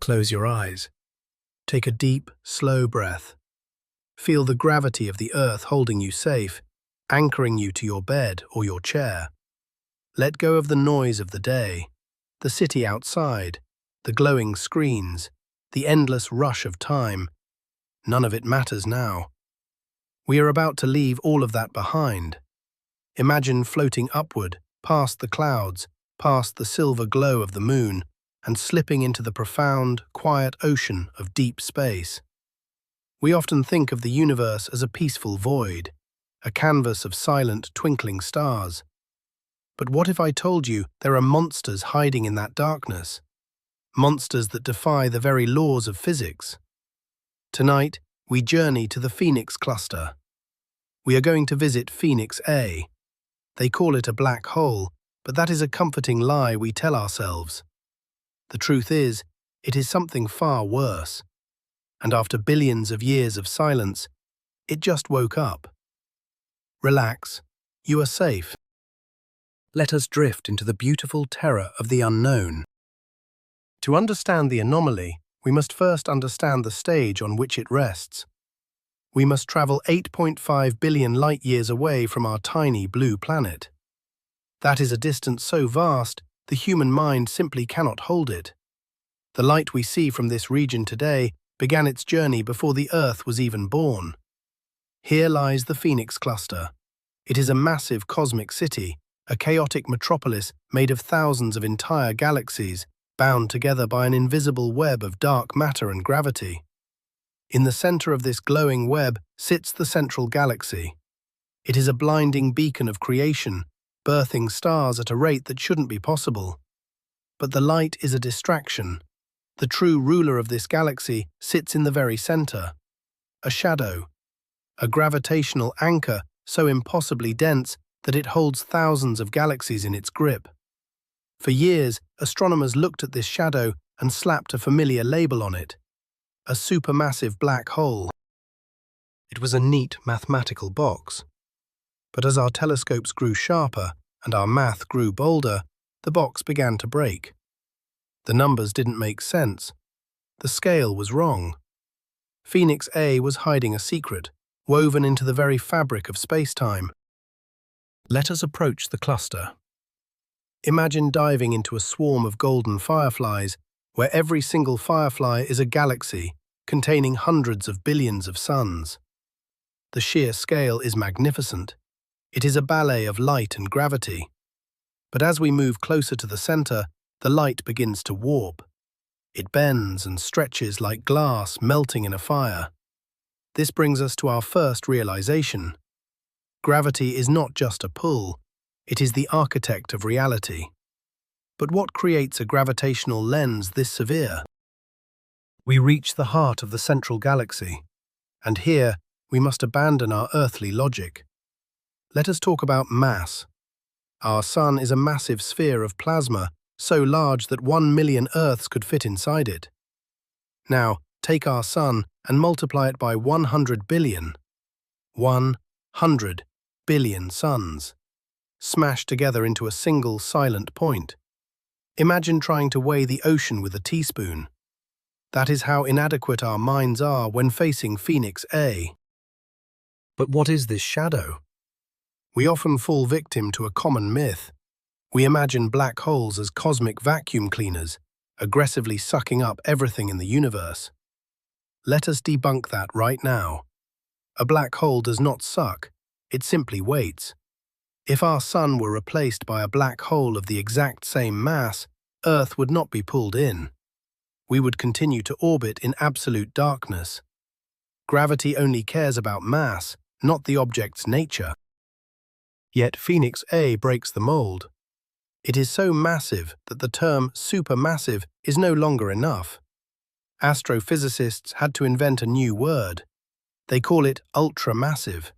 Close your eyes. Take a deep, slow breath. Feel the gravity of the earth holding you safe, anchoring you to your bed or your chair. Let go of the noise of the day, the city outside, the glowing screens, the endless rush of time. None of it matters now. We are about to leave all of that behind. Imagine floating upward, past the clouds, past the silver glow of the moon, and slipping into the profound, quiet ocean of deep space. We often think of the universe as a peaceful void, a canvas of silent, twinkling stars. But what if I told you there are monsters hiding in that darkness? Monsters that defy the very laws of physics. Tonight, we journey to the Phoenix cluster. We are going to visit Phoenix A. They call it a black hole, but that is a comforting lie we tell ourselves. The truth is, it is something far worse. And after billions of years of silence, it just woke up. Relax, you are safe. Let us drift into the beautiful terror of the unknown. To understand the anomaly, we must first understand the stage on which it rests. We must travel 8.5 billion light-years away from our tiny blue planet. That is a distance so vast, the human mind simply cannot hold it. The light we see from this region today began its journey before the Earth was even born. Here lies the Phoenix cluster. It is a massive cosmic city, a chaotic metropolis made of thousands of entire galaxies, bound together by an invisible web of dark matter and gravity. In the center of this glowing web sits the central galaxy. It is a blinding beacon of creation, birthing stars at a rate that shouldn't be possible. But the light is a distraction. The true ruler of this galaxy sits in the very center. A shadow, a gravitational anchor so impossibly dense that it holds thousands of galaxies in its grip. For years, astronomers looked at this shadow and slapped a familiar label on it: a supermassive black hole. It was a neat mathematical box. But as our telescopes grew sharper and our math grew bolder, the box began to break. The numbers didn't make sense. The scale was wrong. Phoenix A was hiding a secret, woven into the very fabric of spacetime. Let us approach the cluster. Imagine diving into a swarm of golden fireflies, where every single firefly is a galaxy containing hundreds of billions of suns. The sheer scale is magnificent. It is a ballet of light and gravity. But as we move closer to the center, the light begins to warp. It bends and stretches like glass melting in a fire. This brings us to our first realization. Gravity is not just a pull, it is the architect of reality. But what creates a gravitational lens this severe? We reach the heart of the central galaxy, and here we must abandon our earthly logic. Let us talk about mass. Our sun is a massive sphere of plasma, so large that 1 million Earths could fit inside it. Now, take our sun and multiply it by 100 billion. 100 billion suns, smashed together into a single silent point. Imagine trying to weigh the ocean with a teaspoon. That is how inadequate our minds are when facing Phoenix A. But what is this shadow? We often fall victim to a common myth. We imagine black holes as cosmic vacuum cleaners, aggressively sucking up everything in the universe. Let us debunk that right now. A black hole does not suck, it simply waits. If our sun were replaced by a black hole of the exact same mass, Earth would not be pulled in. We would continue to orbit in absolute darkness. Gravity only cares about mass, not the object's nature. Yet Phoenix A breaks the mold. It is so massive that the term supermassive is no longer enough. Astrophysicists had to invent a new word. They call it ultramassive,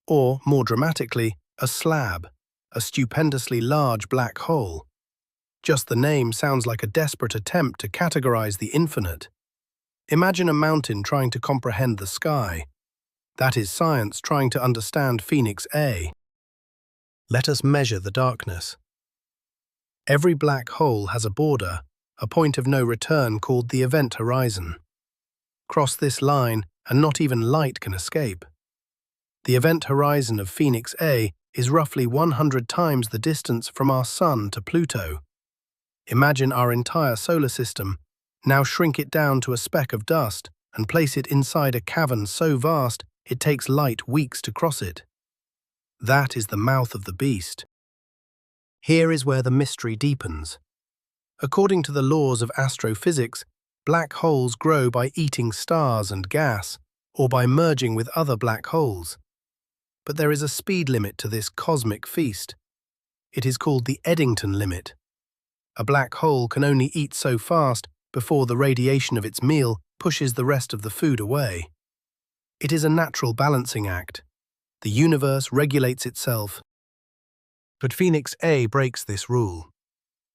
or, more dramatically, a slab, a stupendously large black hole. Just the name sounds like a desperate attempt to categorize the infinite. Imagine a mountain trying to comprehend the sky. That is science trying to understand Phoenix A. Let us measure the darkness. Every black hole has a border, a point of no return called the event horizon. Cross this line and not even light can escape. The event horizon of Phoenix A is roughly 100 times the distance from our Sun to Pluto. Imagine our entire solar system. Now shrink it down to a speck of dust and place it inside a cavern so vast it takes light weeks to cross it. That is the mouth of the beast. Here is where the mystery deepens. According to the laws of astrophysics, black holes grow by eating stars and gas, or by merging with other black holes. But there is a speed limit to this cosmic feast. It is called the Eddington limit. A black hole can only eat so fast before the radiation of its meal pushes the rest of the food away. It is a natural balancing act. The universe regulates itself. But Phoenix A breaks this rule.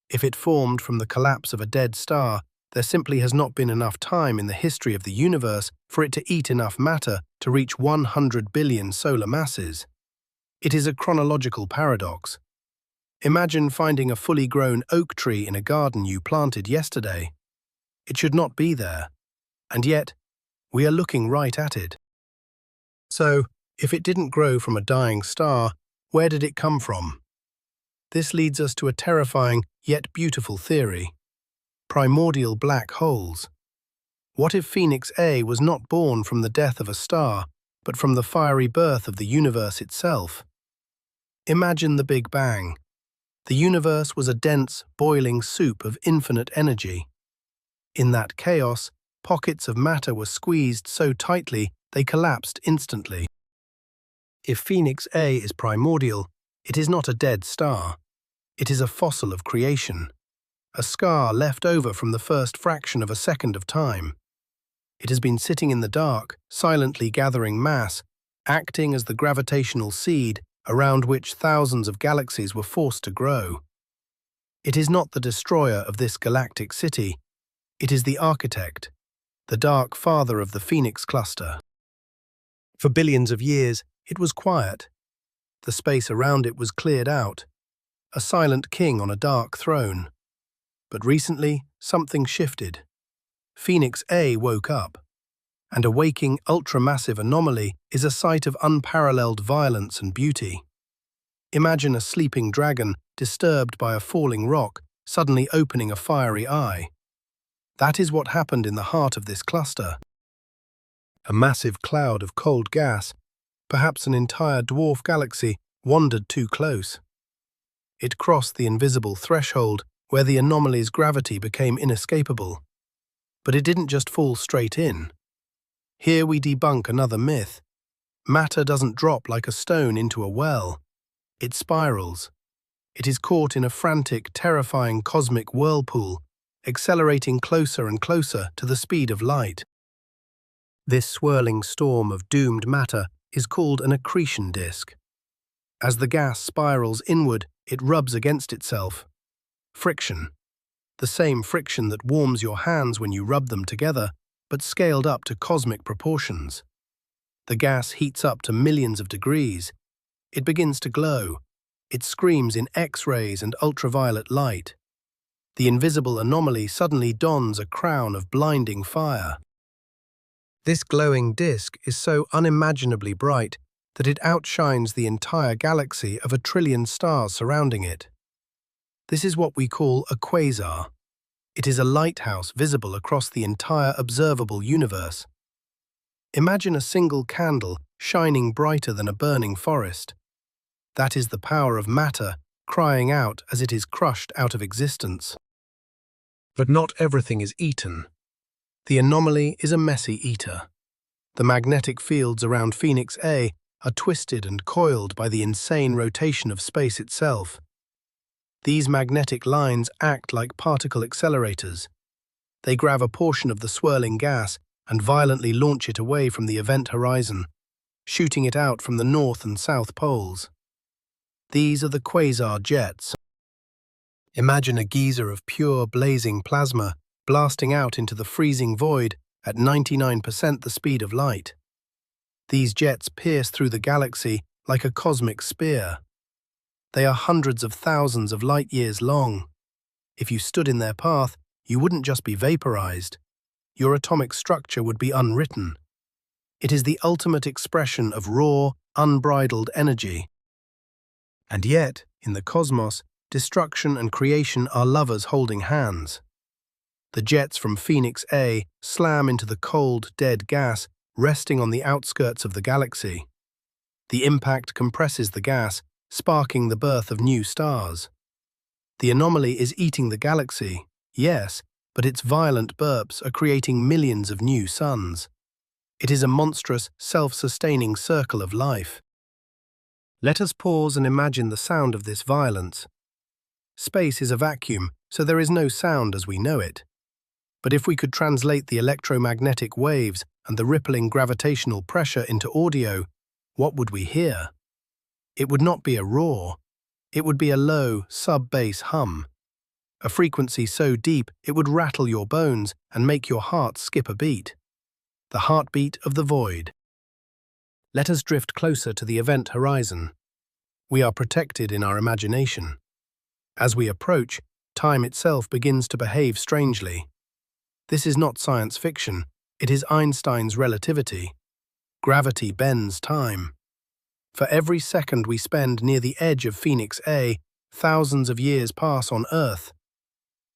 If it formed from the collapse of a dead star, there simply has not been enough time in the history of the universe for it to eat enough matter to reach 100 billion solar masses. It is a chronological paradox. Imagine finding a fully grown oak tree in a garden you planted yesterday. It should not be there, and yet we are looking right at it. So, if it didn't grow from a dying star, where did it come from? This leads us to a terrifying yet beautiful theory: primordial black holes. What if Phoenix A was not born from the death of a star, but from the fiery birth of the universe itself? Imagine the Big Bang. The universe was a dense, boiling soup of infinite energy. In that chaos, pockets of matter were squeezed so tightly they collapsed instantly. If Phoenix A is primordial, it is not a dead star. It is a fossil of creation, a scar left over from the first fraction of a second of time. It has been sitting in the dark, silently gathering mass, acting as the gravitational seed around which thousands of galaxies were forced to grow. It is not the destroyer of this galactic city. It is the architect, the dark father of the Phoenix cluster. For billions of years, it was quiet. The space around it was cleared out, a silent king on a dark throne. But recently, something shifted. Phoenix A woke up, and a waking ultramassive anomaly is a sight of unparalleled violence and beauty. Imagine a sleeping dragon disturbed by a falling rock, suddenly opening a fiery eye. That is what happened in the heart of this cluster. A massive cloud of cold gas, perhaps an entire dwarf galaxy, wandered too close. It crossed the invisible threshold where the anomaly's gravity became inescapable. But it didn't just fall straight in. Here we debunk another myth. Matter doesn't drop like a stone into a well. It spirals. It is caught in a frantic, terrifying cosmic whirlpool, accelerating closer and closer to the speed of light. This swirling storm of doomed matter is called an accretion disk. As the gas spirals inward, it rubs against itself. Friction. The same friction that warms your hands when you rub them together, but scaled up to cosmic proportions. The gas heats up to millions of degrees. It begins to glow. It screams in X-rays and ultraviolet light. The invisible anomaly suddenly dons a crown of blinding fire. This glowing disk is so unimaginably bright that it outshines the entire galaxy of 1 trillion stars surrounding it. This is what we call a quasar. It is a lighthouse visible across the entire observable universe. Imagine a single candle shining brighter than a burning forest. That is the power of matter crying out as it is crushed out of existence. But not everything is eaten. The anomaly is a messy eater. The magnetic fields around Phoenix A are twisted and coiled by the insane rotation of space itself. These magnetic lines act like particle accelerators. They grab a portion of the swirling gas and violently launch it away from the event horizon, shooting it out from the north and south poles. These are the quasar jets. Imagine a geyser of pure, blazing plasma blasting out into the freezing void at 99% the speed of light. These jets pierce through the galaxy like a cosmic spear. They are hundreds of thousands of light-years long. If you stood in their path, you wouldn't just be vaporized. Your atomic structure would be unwritten. It is the ultimate expression of raw, unbridled energy. And yet, in the cosmos, destruction and creation are lovers holding hands. The jets from Phoenix A slam into the cold, dead gas resting on the outskirts of the galaxy. The impact compresses the gas, sparking the birth of new stars. The anomaly is eating the galaxy, yes, but its violent burps are creating millions of new suns. It is a monstrous, self-sustaining circle of life. Let us pause and imagine the sound of this violence. Space is a vacuum, so there is no sound as we know it. But if we could translate the electromagnetic waves and the rippling gravitational pressure into audio, what would we hear? It would not be a roar. It would be a low, sub-bass hum. A frequency so deep it would rattle your bones and make your heart skip a beat. The heartbeat of the void. Let us drift closer to the event horizon. We are protected in our imagination. As we approach, time itself begins to behave strangely. This is not science fiction, it is Einstein's relativity. Gravity bends time. For every second we spend near the edge of Phoenix A, thousands of years pass on Earth.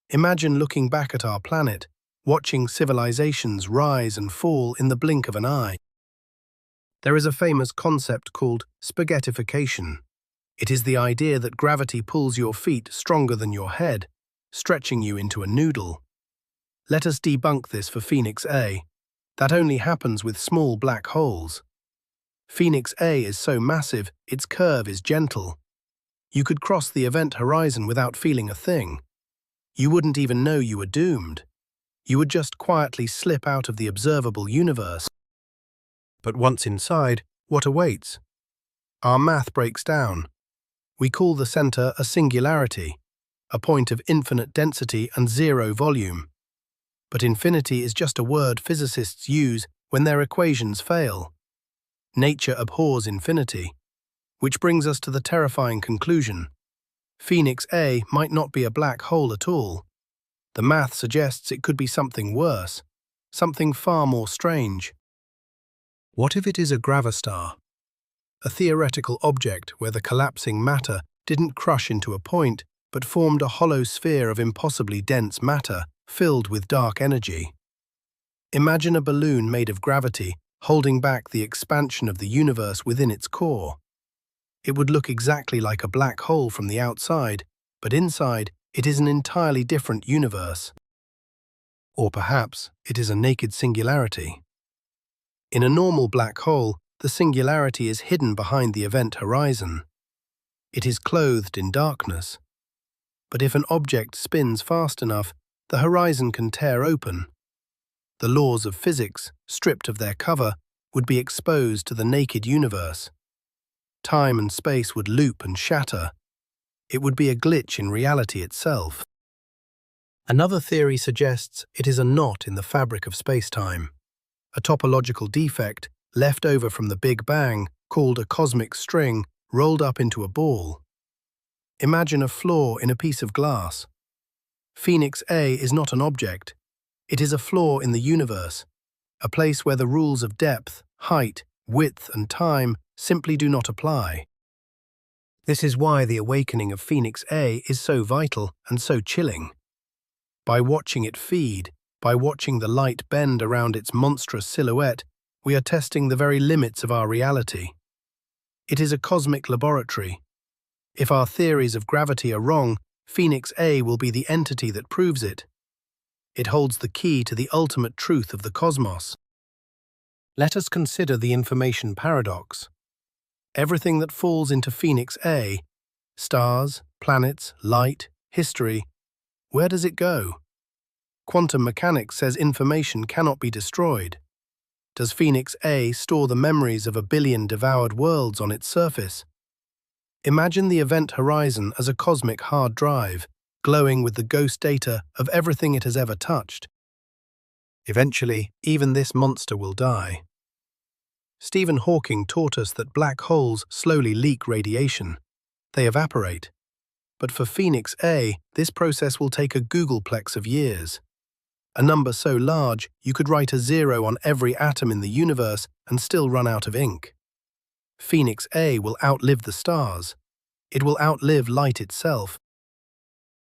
Imagine looking back at our planet, watching civilizations rise and fall in the blink of an eye. There is a famous concept called spaghettification. It is the idea that gravity pulls your feet stronger than your head, stretching you into a noodle. Let us debunk this for Phoenix A. That only happens with small black holes. Phoenix A is so massive, its curve is gentle. You could cross the event horizon without feeling a thing. You wouldn't even know you were doomed. You would just quietly slip out of the observable universe. But once inside, what awaits? Our math breaks down. We call the center a singularity, a point of infinite density and zero volume. But infinity is just a word physicists use when their equations fail. Nature abhors infinity, which brings us to the terrifying conclusion. Phoenix A might not be a black hole at all. The math suggests it could be something worse, something far more strange. What if it is a gravastar? A theoretical object where the collapsing matter didn't crush into a point, but formed a hollow sphere of impossibly dense matter filled with dark energy. Imagine a balloon made of gravity holding back the expansion of the universe within its core. It would look exactly like a black hole from the outside, but inside it is an entirely different universe. Or perhaps it is a naked singularity. In a normal black hole, the singularity is hidden behind the event horizon. It is clothed in darkness. But if an object spins fast enough, the horizon can tear open. The laws of physics, stripped of their cover, would be exposed to the naked universe. Time and space would loop and shatter. It would be a glitch in reality itself. Another theory suggests it is a knot in the fabric of spacetime, a topological defect left over from the Big Bang called a cosmic string rolled up into a ball. Imagine a flaw in a piece of glass. Phoenix A is not an object. It is a flaw in the universe, a place where the rules of depth, height, width, and time simply do not apply. This is why the awakening of Phoenix A is so vital and so chilling. By watching it feed, by watching the light bend around its monstrous silhouette, we are testing the very limits of our reality. It is a cosmic laboratory. If our theories of gravity are wrong, Phoenix A will be the entity that proves it. It holds the key to the ultimate truth of the cosmos. Let us consider the information paradox. Everything that falls into Phoenix A, stars, planets, light, history, where does it go? Quantum mechanics says information cannot be destroyed. Does Phoenix A store the memories of 1 billion devoured worlds on its surface? Imagine the event horizon as a cosmic hard drive, glowing with the ghost data of everything it has ever touched. Eventually, even this monster will die. Stephen Hawking taught us that black holes slowly leak radiation. They evaporate. But for Phoenix A, this process will take a googolplex of years. a number so large you could write a zero on every atom in the universe and still run out of ink. Phoenix A will outlive the stars. It will outlive light itself.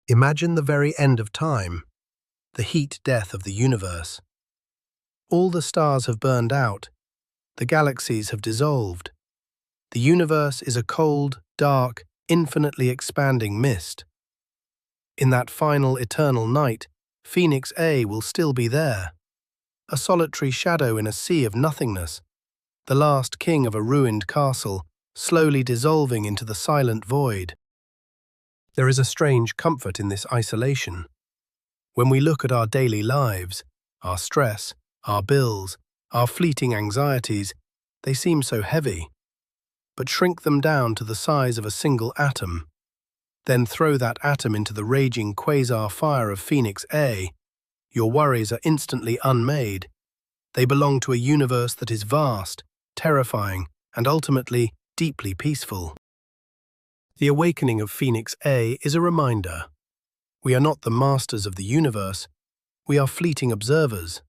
Imagine the very end of time, the heat death of the universe. All the stars have burned out, the galaxies have dissolved. The universe is a cold, dark, infinitely expanding mist. In that final eternal night, Phoenix A will still be there, a solitary shadow in a sea of nothingness, the last king of a ruined castle, slowly dissolving into the silent void. There is a strange comfort in this isolation. When we look at our daily lives, our stress, our bills, our fleeting anxieties, they seem so heavy. But shrink them down to the size of a single atom. Then throw that atom into the raging quasar fire of Phoenix A. Your worries are instantly unmade. They belong to a universe that is vast, terrifying, and ultimately deeply peaceful. The awakening of Phoenix A is a reminder. We are not the masters of the universe, we are fleeting observers.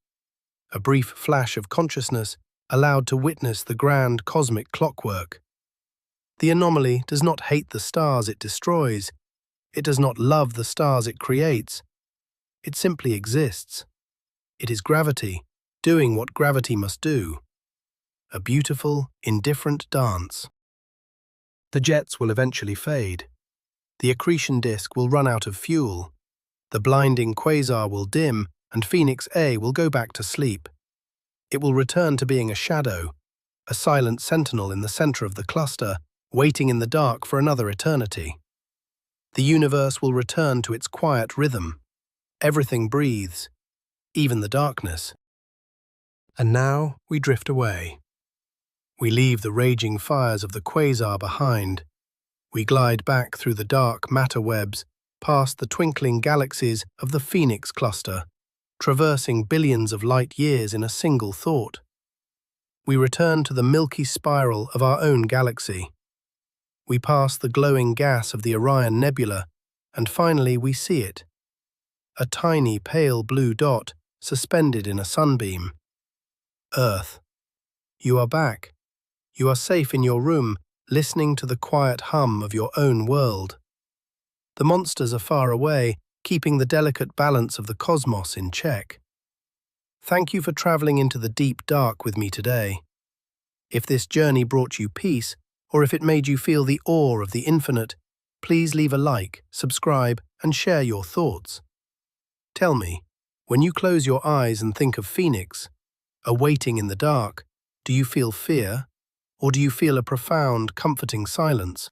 A brief flash of consciousness allowed to witness the grand cosmic clockwork. The anomaly does not hate the stars it destroys. It does not love the stars it creates. It simply exists. It is gravity, doing what gravity must do. A beautiful, indifferent dance. The jets will eventually fade. The accretion disk will run out of fuel. The blinding quasar will dim, and Phoenix A will go back to sleep. It will return to being a shadow, a silent sentinel in the center of the cluster, waiting in the dark for another eternity. The universe will return to its quiet rhythm. Everything breathes, even the darkness. And now we drift away. We leave the raging fires of the quasar behind. We glide back through the dark matter webs, past the twinkling galaxies of the Phoenix cluster, traversing billions of light years in a single thought. We return to the milky spiral of our own galaxy. We pass the glowing gas of the Orion Nebula, and finally we see it. A tiny pale blue dot suspended in a sunbeam. Earth. You are back. You are safe in your room, listening to the quiet hum of your own world. The monsters are far away, keeping the delicate balance of the cosmos in check. Thank you for traveling into the deep dark with me today. If this journey brought you peace, or if it made you feel the awe of the infinite, please leave a like, subscribe, and share your thoughts. Tell me, when you close your eyes and think of Phoenix, awaiting in the dark, do you feel fear, or do you feel a profound, comforting silence?